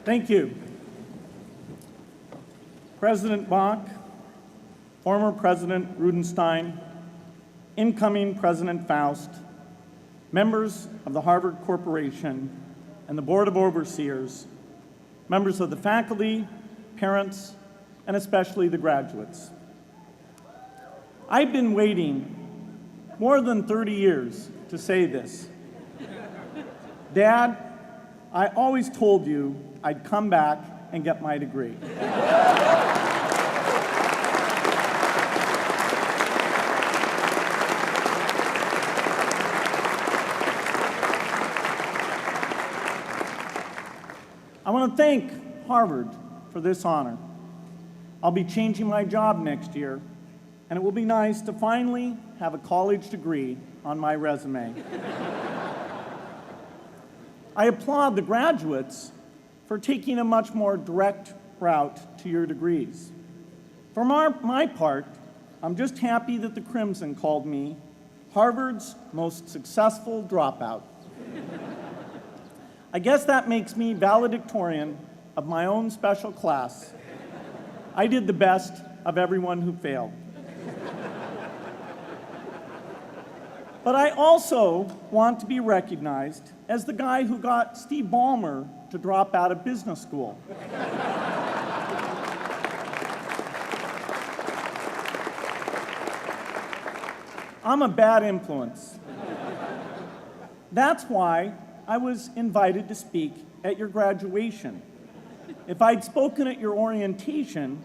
Thank you. President Bach, former President Rudenstein, incoming President Faust, members of the Harvard Corporation and the Board of Overseers, members of the faculty, parents, and especially the graduates. I've been waiting more than 30 years to say this. Dad, I always told you I'd come back and get my degree. I want to thank Harvard for this honor. I'll be changing my job next year, and it will be nice to finally have a college degree on my resume. I applaud the graduates for taking a much more direct route to your degrees. For my part, I'm just happy that the Crimson called me Harvard's most successful dropout. I guess that makes me valedictorian of my own special class. I did the best of everyone who failed. But I also want to be recognized as the guy who got Steve Ballmer to drop out of business school. I'm a bad influence. That's why I was invited to speak at your graduation. If I'd spoken at your orientation,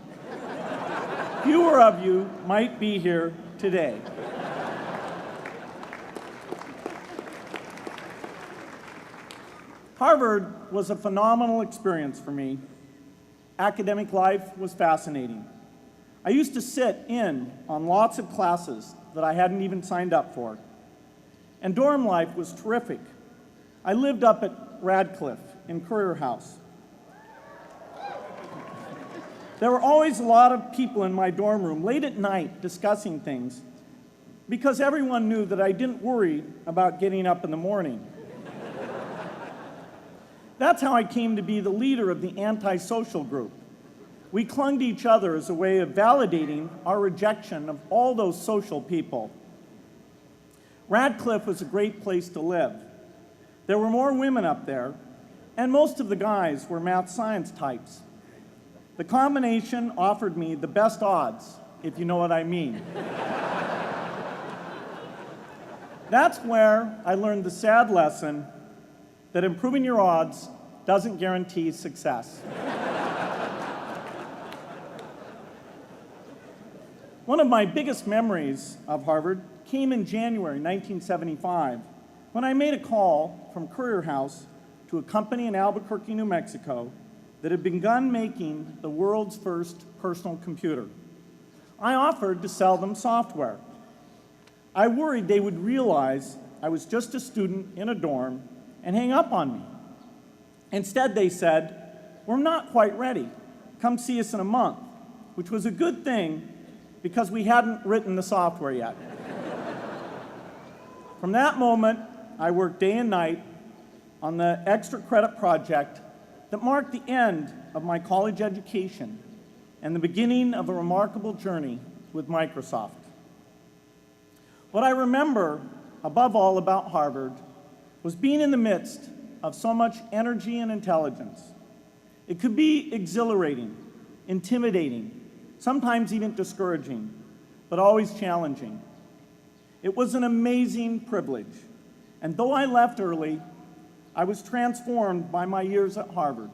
fewer of you might be here today. Harvard was a phenomenal experience for me. Academic life was fascinating. I used to sit in on lots of classes that I hadn't even signed up for. And dorm life was terrific. I lived up at Radcliffe in Currier House. There were always a lot of people in my dorm room late at night discussing things because everyone knew that I didn't worry about getting up in the morning. That's how I came to be the leader of the antisocial group. We clung to each other as a way of validating our rejection of all those social people. Radcliffe was a great place to live. There were more women up there, and most of the guys were math science types. The combination offered me the best odds, if you know what I mean. That's where I learned the sad lesson that improving your odds doesn't guarantee success. One of my biggest memories of Harvard came in January 1975, when I made a call from Currier House to a company in Albuquerque, New Mexico, that had begun making the world's first personal computer. I offered to sell them software. I worried they would realize I was just a student in a dorm and hang up on me. Instead, they said, "We're not quite ready. Come see us in a month," which was a good thing because we hadn't written the software yet. From that moment, I worked day and night on the extra credit project that marked the end of my college education and the beginning of a remarkable journey with Microsoft. What I remember above all about Harvard was being in the midst of so much energy and intelligence. It could be exhilarating, intimidating, sometimes even discouraging, but always challenging. It was an amazing privilege, and though I left early, I was transformed by my years at Harvard,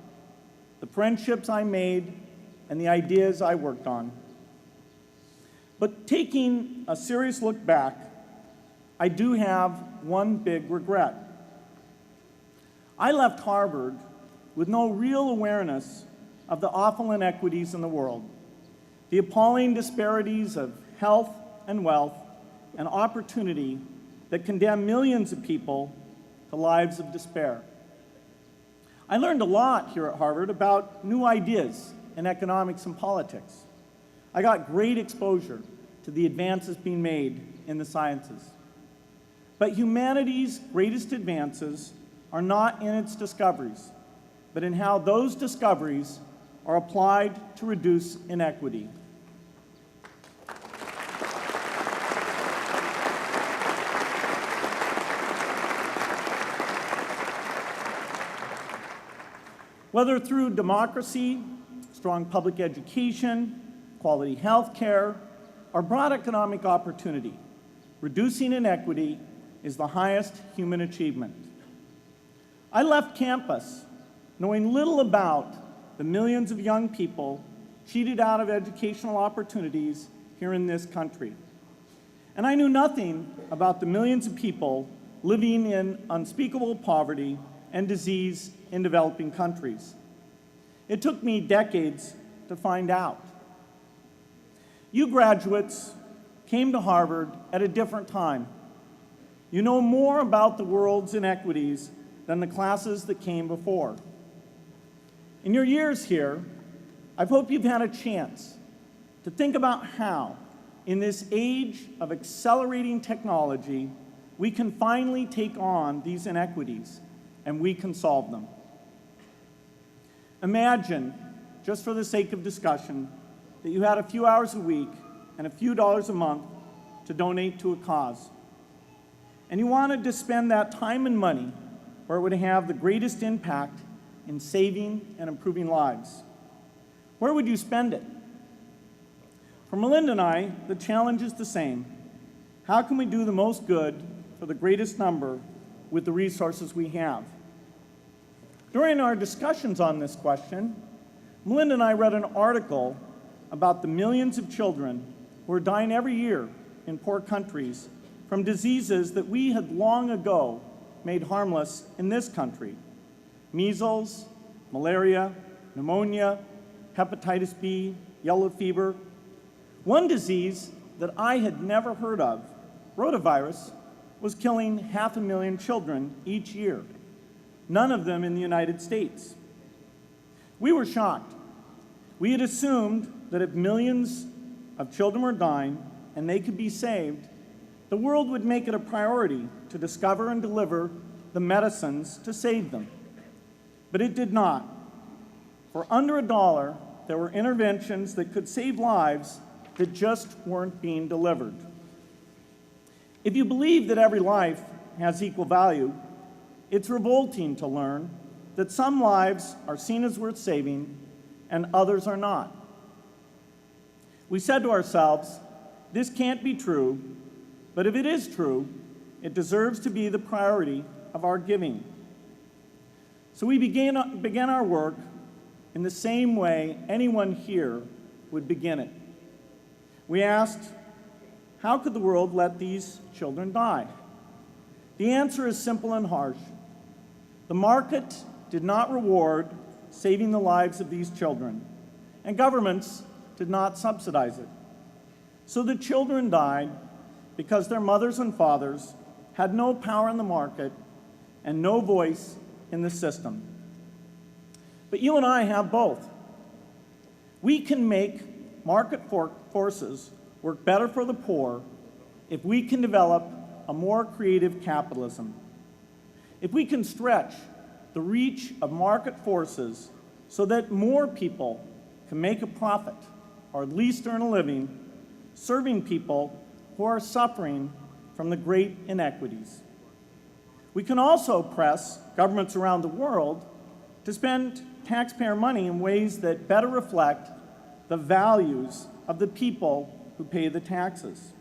the friendships I made, and the ideas I worked on. But taking a serious look back, I do have one big regret. I left Harvard with no real awareness of the awful inequities in the world, the appalling disparities of health and wealth and opportunity that condemn millions of people to lives of despair. I learned a lot here at Harvard about new ideas in economics and politics. I got great exposure to the advances being made in the sciences. But humanity's greatest advances are not in its discoveries, but in how those discoveries are applied to reduce inequity. Whether through democracy, strong public education, quality health care, or broad economic opportunity, reducing inequity is the highest human achievement. I left campus knowing little about the millions of young people cheated out of educational opportunities here in this country. And I knew nothing about the millions of people living in unspeakable poverty and disease in developing countries. It took me decades to find out. You graduates came to Harvard at a different time. You know more about the world's inequities than the classes that came before. In your years here, I hope you've had a chance to think about how, in this age of accelerating technology, we can finally take on these inequities and we can solve them. Imagine, just for the sake of discussion, that you had a few hours a week and a few dollars a month to donate to a cause. And you wanted to spend that time and money where it would have the greatest impact in saving and improving lives. Where would you spend it? For Melinda and I, the challenge is the same. How can we do the most good for the greatest number with the resources we have? During our discussions on this question, Melinda and I read an article about the millions of children who are dying every year in poor countries from diseases that we had long ago made harmless in this country: measles, malaria, pneumonia, hepatitis B, yellow fever. One disease that I had never heard of, rotavirus, was killing 500,000 children each year, none of them in the United States. We were shocked. We had assumed that if millions of children were dying and they could be saved, the world would make it a priority to discover and deliver the medicines to save them. But it did not. For under $1, there were interventions that could save lives that just weren't being delivered. If you believe that every life has equal value, it's revolting to learn that some lives are seen as worth saving and others are not. We said to ourselves, this can't be true, but if it is true, it deserves to be the priority of our giving. So we began our work in the same way anyone here would begin it. We asked, how could the world let these children die? The answer is simple and harsh. The market did not reward saving the lives of these children, and governments did not subsidize it. So the children died because their mothers and fathers had no power in the market and no voice in the system. But you and I have both. We can make market forces work better for the poor if we can develop a more creative capitalism. If we can stretch the reach of market forces so that more people can make a profit or at least earn a living serving people who are suffering from the great inequities. We can also press governments around the world to spend taxpayer money in ways that better reflect the values of the people who pay the taxes.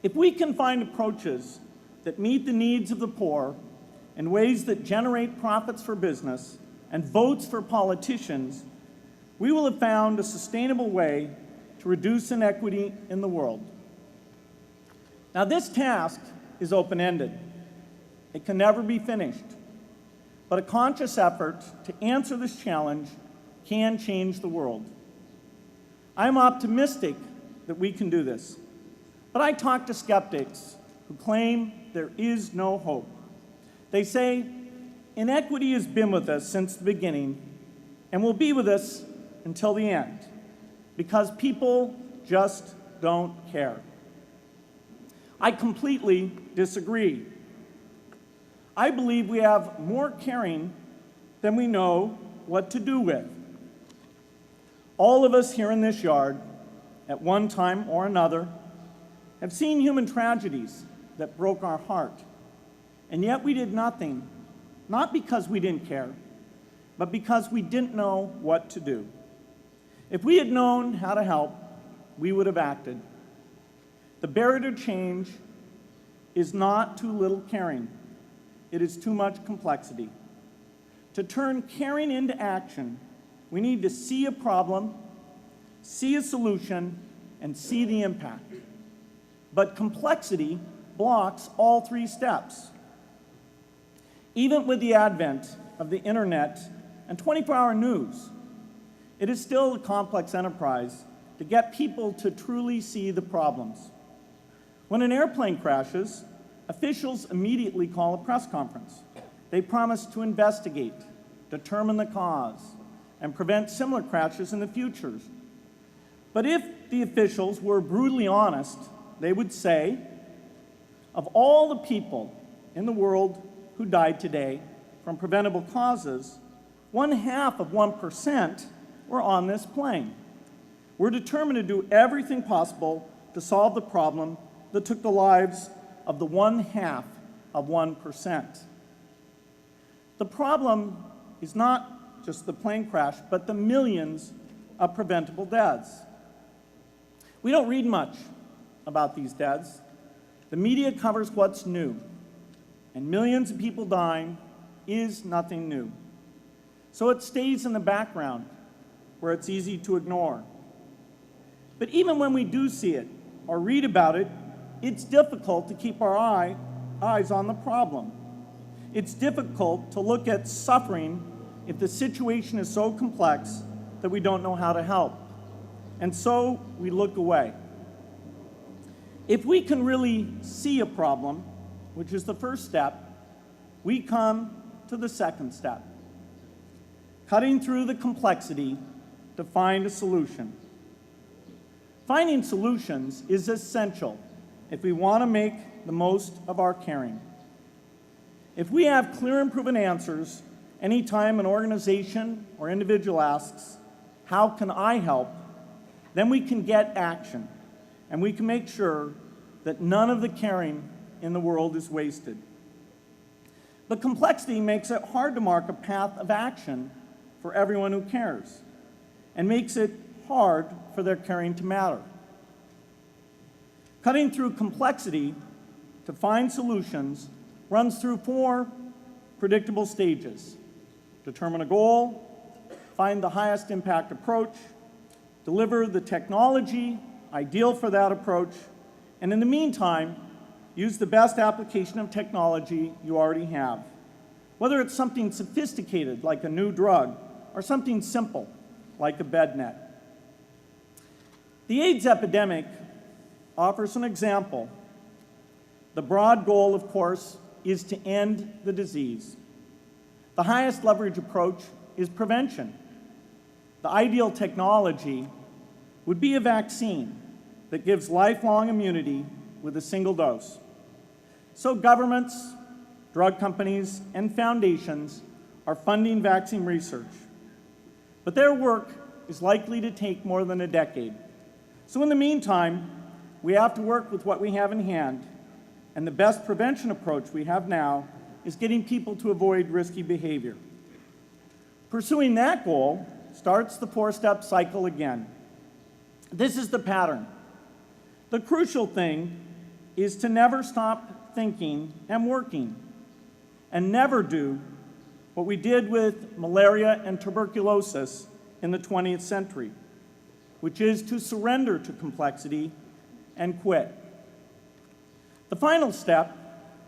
If we can find approaches that meet the needs of the poor in ways that generate profits for business and votes for politicians, we will have found a sustainable way to reduce inequity in the world. Now, this task is open-ended. It can never be finished. But a conscious effort to answer this challenge can change the world. I'm optimistic that we can do this. But I talk to skeptics who claim there is no hope. They say, inequity has been with us since the beginning and will be with us until the end, because people just don't care. I completely disagree. I believe we have more caring than we know what to do with. All of us here in this yard, at one time or another, have seen human tragedies that broke our heart, and yet we did nothing, not because we didn't care, but because we didn't know what to do. If we had known how to help, we would have acted. The barrier to change is not too little caring. It is too much complexity. To turn caring into action, we need to see a problem, see a solution, and see the impact. But complexity blocks all three steps. Even with the advent of the internet and 24-hour news, it is still a complex enterprise to get people to truly see the problems. When an airplane crashes, officials immediately call a press conference. They promise to investigate, determine the cause, and prevent similar crashes in the future. But if the officials were brutally honest, they would say, of all the people in the world who died today from preventable causes, 0.5% were on this plane. We're determined to do everything possible to solve the problem that took the lives of the 0.5%. The problem is not just the plane crash, but the millions of preventable deaths. We don't read much about these deaths. The media covers what's new, and millions of people dying is nothing new. So it stays in the background where it's easy to ignore. But even when we do see it or read about it, it's difficult to keep our eyes on the problem. It's difficult to look at suffering if the situation is so complex that we don't know how to help. And so we look away. If we can really see a problem, which is the first step, we come to the second step, cutting through the complexity to find a solution. Finding solutions is essential if we want to make the most of our caring. If we have clear and proven answers anytime an organization or individual asks, "How can I help?" then we can get action, and we can make sure that none of the caring in the world is wasted. But complexity makes it hard to mark a path of action for everyone who cares, and makes it hard for their caring to matter. Cutting through complexity to find solutions runs through 4 predictable stages: determine a goal, find the highest impact approach, deliver the technology ideal for that approach, and in the meantime, use the best application of technology you already have, whether it's something sophisticated like a new drug or something simple like a bed net. The AIDS epidemic offers an example. The broad goal, of course, is to end the disease. The highest leverage approach is prevention. The ideal technology would be a vaccine that gives lifelong immunity with a single dose. So governments, drug companies, and foundations are funding vaccine research. But their work is likely to take more than a decade. So in the meantime, we have to work with what we have in hand, and the best prevention approach we have now is getting people to avoid risky behavior. Pursuing that goal starts the 4-step cycle again. This is the pattern. The crucial thing is to never stop thinking and working, and never do what we did with malaria and tuberculosis in the 20th century, which is to surrender to complexity and quit. The final step,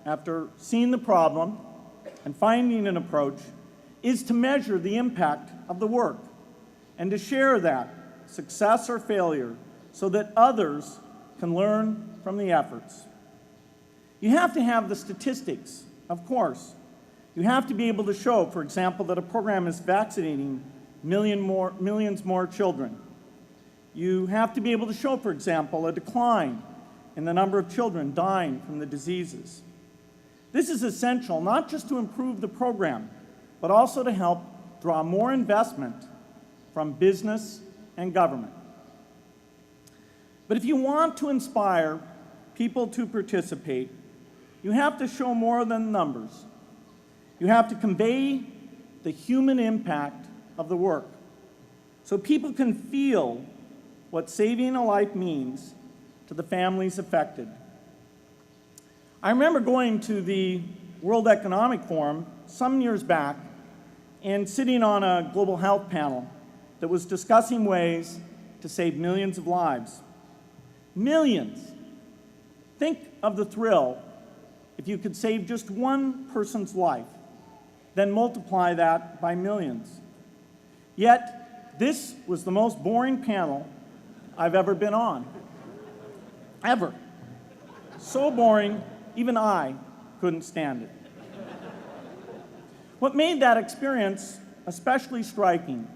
after seeing the problem and finding an approach, is to measure the impact of the work and to share that, success or failure, so that others can learn from the efforts. You have to have the statistics, of course. You have to be able to show, for example, that a program is vaccinating millions more children. You have to be able to show, for example, a decline in the number of children dying from the diseases. This is essential not just to improve the program, but also to help draw more investment from business and government. But if you want to inspire people to participate, you have to show more than numbers. You have to convey the human impact of the work so people can feel what saving a life means to the families affected. I remember going to the World Economic Forum some years back and sitting on a global health panel that was discussing ways to save millions of lives. Millions. Think of the thrill if you could save just one person's life, then multiply that by millions. Yet, this was the most boring panel I've ever been on. Ever. So boring, even I couldn't stand it. What made that experience especially striking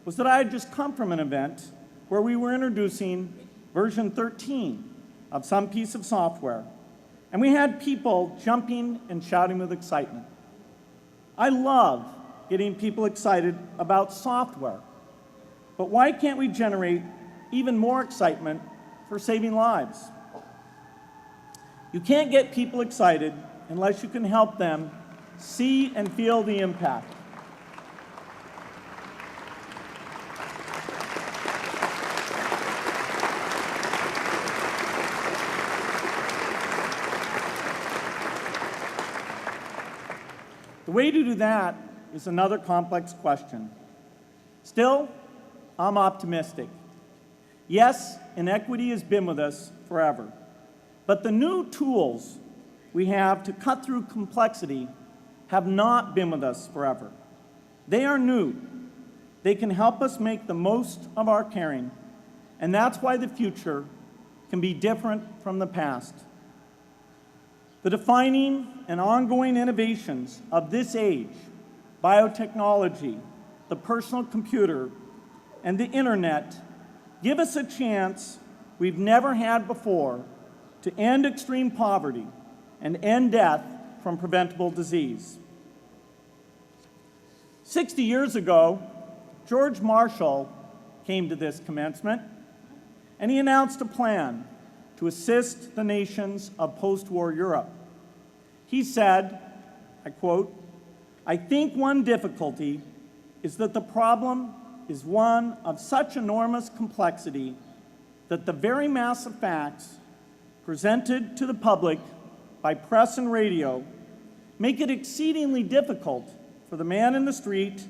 was that I had just come from an event where we were introducing version 13 of some piece of software, and we had people jumping and shouting with excitement. I love getting people excited about software, but why can't we generate even more excitement for saving lives? You can't get people excited unless you can help them see and feel the impact. The way to do that is another complex question. Still, I'm optimistic. Yes, inequity has been with us forever, but the new tools we have to cut through complexity have not been with us forever. They are new. They can help us make the most of our caring, and that's why the future can be different from the past. The defining and ongoing innovations of this age, biotechnology, the personal computer, and the internet, give us a chance we've never had before to end extreme poverty and end death from preventable disease. 60 years ago, George Marshall came to this commencement, and he announced a plan to assist the nations of post-war Europe. He said, I quote, "I think one difficulty is that the problem is one of such enormous complexity that the very mass of facts presented to the public by press and radio make it exceedingly difficult for the man in the street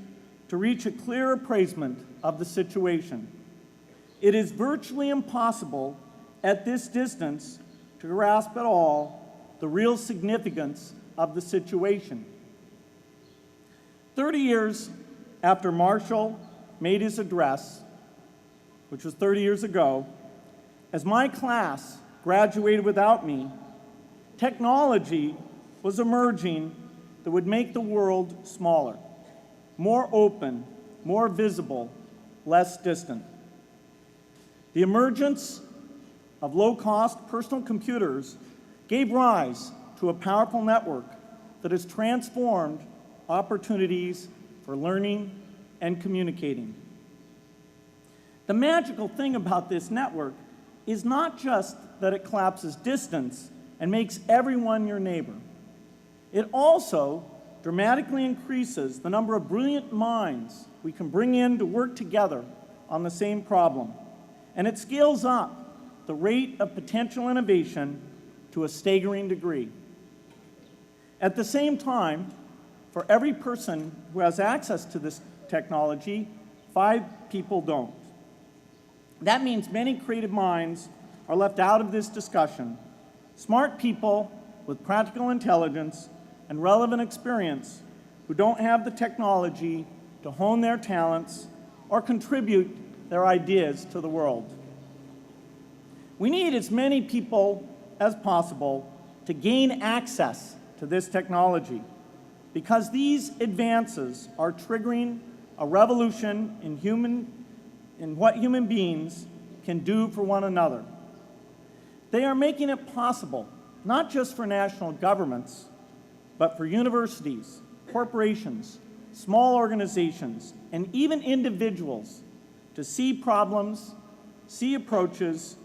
to reach a clear appraisement of the situation. It is virtually impossible at this distance to grasp at all the real significance of the situation." 30 years after Marshall made his address, which was 30 years ago, as my class graduated without me, technology was emerging that would make the world smaller, more open, more visible, less distant. The emergence of low-cost personal computers gave rise to a powerful network that has transformed opportunities for learning and communicating. The magical thing about this network is not just that it collapses distance and makes everyone your neighbor. It also dramatically increases the number of brilliant minds we can bring in to work together on the same problem. And it scales up the rate of potential innovation to a staggering degree. At the same time, for every person who has access to this technology, 5 people don't. That means many creative minds are left out of this discussion. Smart people with practical intelligence and relevant experience who don't have the technology to hone their talents or contribute their ideas to the world. We need as many people as possible to gain access to this technology because these advances are triggering a revolution in what human beings can do for one another. They are making it possible, not just for national governments, but for universities, corporations, small organizations, and even individuals to see problems, see approaches,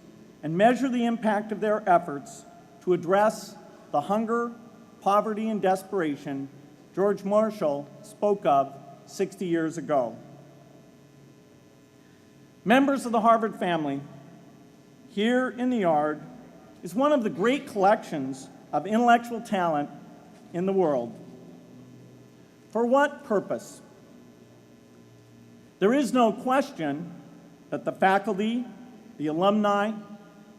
and measure the impact of their efforts to address the hunger, poverty, and desperation George Marshall spoke of 60 years ago. Members of the Harvard family, here in the yard is one of the great collections of intellectual talent in the world. For what purpose? There is no question that the faculty, the alumni,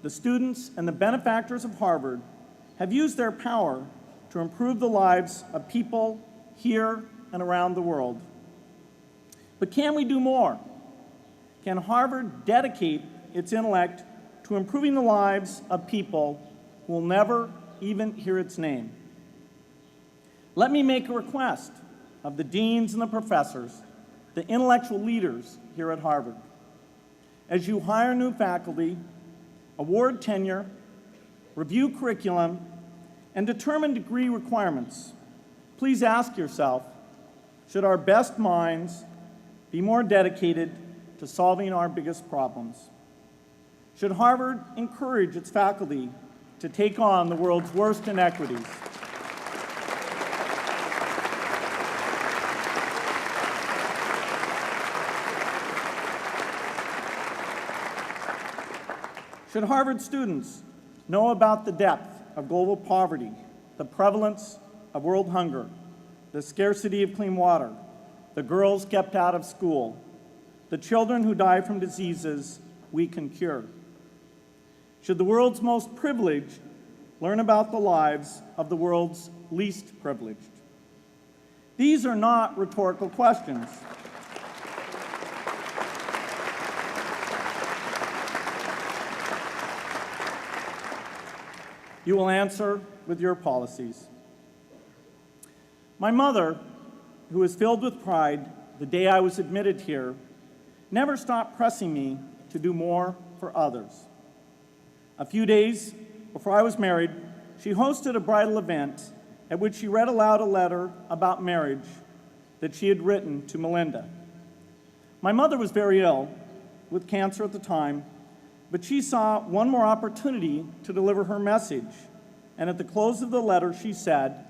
the students, and the benefactors of Harvard have used their power to improve the lives of people here and around the world. But can we do more? Can Harvard dedicate its intellect to improving the lives of people who will never even hear its name? Let me make a request of the deans and the professors, the intellectual leaders here at Harvard. As you hire new faculty, award tenure, review curriculum, and determine degree requirements, please ask yourself, should our best minds be more dedicated to solving our biggest problems? Should Harvard encourage its faculty to take on the world's worst inequities? Should Harvard students know about the depth of global poverty, the prevalence of world hunger, the scarcity of clean water, the girls kept out of school, the children who die from diseases we can cure? Should the world's most privileged learn about the lives of the world's least privileged? These are not rhetorical questions. You will answer with your policies. My mother, who was filled with pride the day I was admitted here, never stopped pressing me to do more for others. A few days before I was married, she hosted a bridal event at which she read aloud a letter about marriage that she had written to Melinda. My mother was very ill, with cancer at the time, but she saw one more opportunity to deliver her message, and at the close of the letter she said,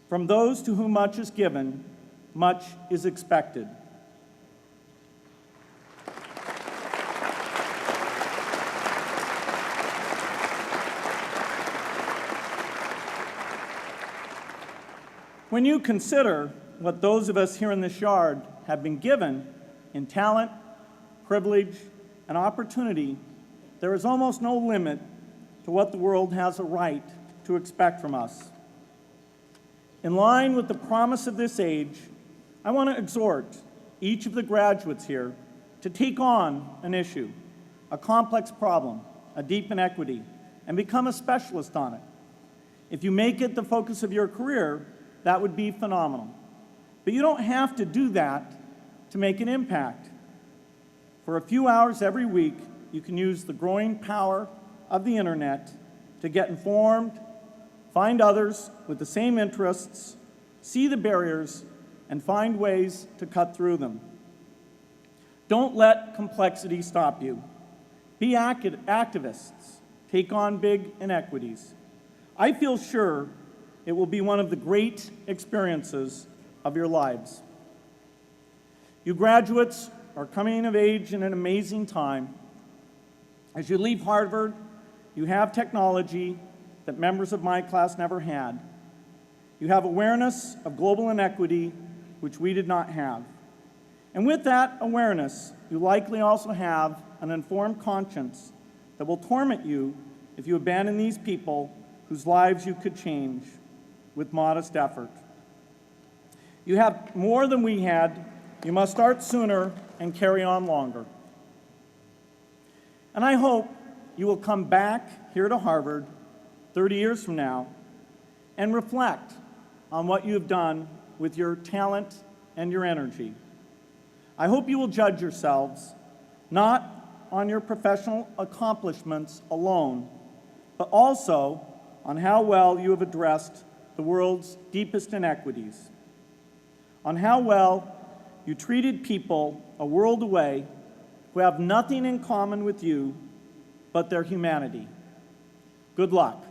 "From those to whom much is given, much is expected." When you consider what those of us here in this yard have been given in talent, privilege, and opportunity, there is almost no limit to what the world has a right to expect from us. In line with the promise of this age, I want to exhort each of the graduates here to take on an issue, a complex problem, a deep inequity, and become a specialist on it. If you make it the focus of your career, that would be phenomenal. But you don't have to do that to make an impact. For a few hours every week, you can use the growing power of the internet to get informed, find others with the same interests, see the barriers, and find ways to cut through them. Don't let complexity stop you. Be activists. Take on big inequities. I feel sure it will be one of the great experiences of your lives. You graduates are coming of age in an amazing time. As you leave Harvard, you have technology that members of my class never had. You have awareness of global inequity, which we did not have. And with that awareness, you likely also have an informed conscience that will torment you if you abandon these people whose lives you could change with modest effort. You have more than we had. You must start sooner and carry on longer. And I hope you will come back here to Harvard 30 years from now and reflect on what you have done with your talent and your energy. I hope you will judge yourselves not on your professional accomplishments alone, but also on how well you have addressed the world's deepest inequities. on how well you treated people a world away who have nothing in common with you but their humanity. Good luck.